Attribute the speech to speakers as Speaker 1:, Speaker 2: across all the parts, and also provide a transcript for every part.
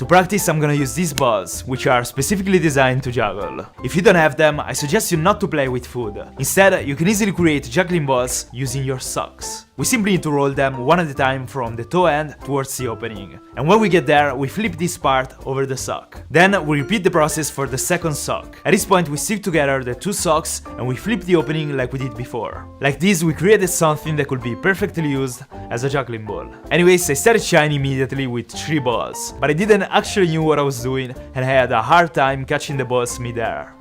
Speaker 1: To practice, I'm gonna use these balls, which are specifically designed to juggle. If you don't have them, I suggest you not to play with food. Instead, you can easily create juggling balls using your socks. We simply need to roll them one at a time from the toe end towards the opening. And when we get there, we flip this part over the sock. Then we repeat the process for the second sock. At this point, we stick together the two socks and we flip the opening like we did before. Like this, we created something that could be perfectly used as a juggling ball. Anyways, I started shining immediately with 3 balls, but I didn't actually knew what I was doing and I had a hard time catching the balls mid-air.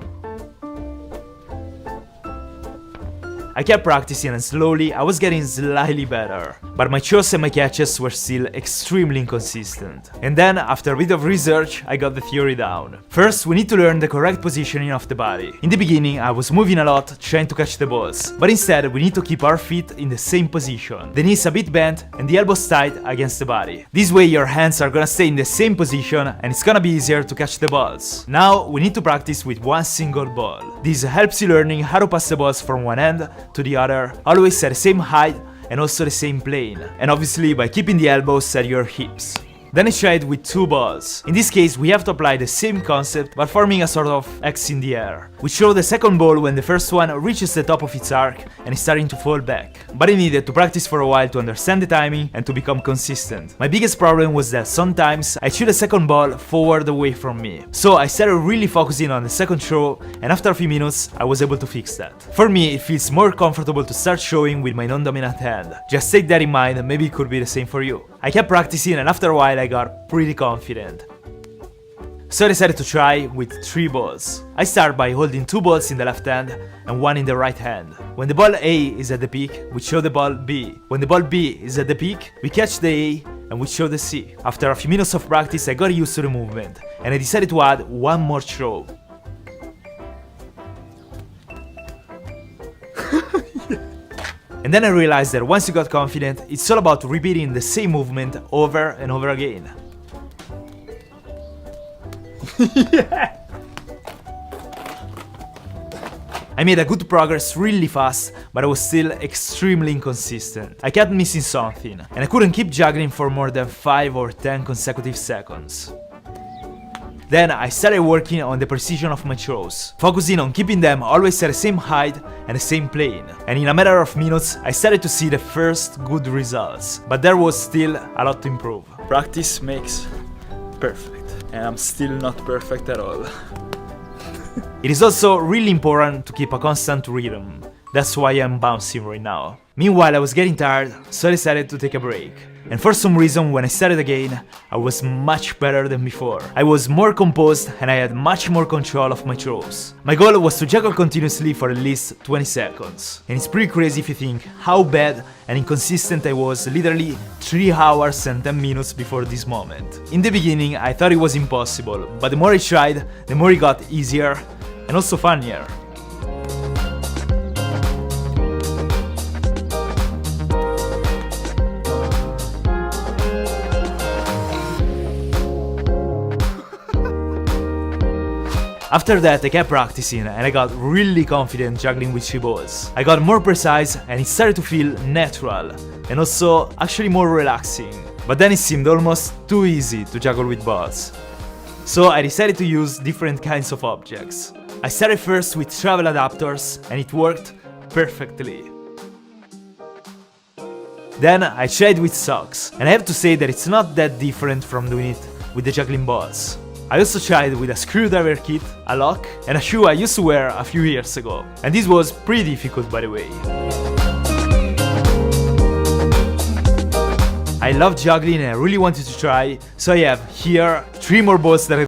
Speaker 1: I kept practicing and slowly I was getting slightly better, but my throws and my catches were still extremely inconsistent. And then, after a bit of research, I got the theory down. First, we need to learn the correct positioning of the body. In the beginning, I was moving a lot trying to catch the balls, but instead we need to keep our feet in the same position, the knees a bit bent and the elbows tight against the body. This way your hands are gonna stay in the same position and it's gonna be easier to catch the balls. Now, we need to practice with one single ball. This helps you learning how to pass the balls from one end to the other, always at the same height and also the same plane, and obviously by keeping the elbows at your hips. Then I tried with 2 balls. In this case, we have to apply the same concept but forming a sort of X in the air. We throw the second ball when the first one reaches the top of its arc and is starting to fall back. But I needed to practice for a while to understand the timing and to become consistent. My biggest problem was that sometimes I threw the second ball forward away from me. So I started really focusing on the second throw and after a few minutes I was able to fix that. For me, it feels more comfortable to start throwing with my non-dominant hand. Just take that in mind, maybe it could be the same for you. I kept practicing and after a while I got pretty confident. So I decided to try with 3 balls. I start by holding 2 balls in the left hand and 1 in the right hand. When the ball A is at the peak, we throw the ball B. When the ball B is at the peak, we catch the A and we throw the C. After a few minutes of practice, I got used to the movement and I decided to add 1 more throw. And then I realized that once you got confident, it's all about repeating the same movement over and over again. Yeah. I made a good progress really fast, but I was still extremely inconsistent. I kept missing something, and I couldn't keep juggling for more than 5 or 10 consecutive seconds. Then I started working on the precision of my throws, focusing on keeping them always at the same height and the same plane. And in a matter of minutes, I started to see the first good results, but there was still a lot to improve. Practice makes perfect, and I'm still not perfect at all. It is also really important to keep a constant rhythm. That's why I'm bouncing right now. Meanwhile, I was getting tired, so I decided to take a break. And for some reason, when I started again, I was much better than before. I was more composed and I had much more control of my throws. My goal was to juggle continuously for at least 20 seconds. And it's pretty crazy if you think how bad and inconsistent I was literally 3 hours and 10 minutes before this moment. In the beginning, I thought it was impossible, but the more I tried, the more it got easier and also funnier. After that, I kept practicing and I got really confident juggling with 3 balls. I got more precise and it started to feel natural and also actually more relaxing. But then it seemed almost too easy to juggle with balls. So I decided to use different kinds of objects. I started first with travel adapters and it worked perfectly. Then I tried with socks and I have to say that it's not that different from doing it with the juggling balls. I also tried with a screwdriver kit, a lock, and a shoe I used to wear a few years ago. And this was pretty difficult, by the way. I love juggling and I really wanted to try, so I have here 3 more balls that I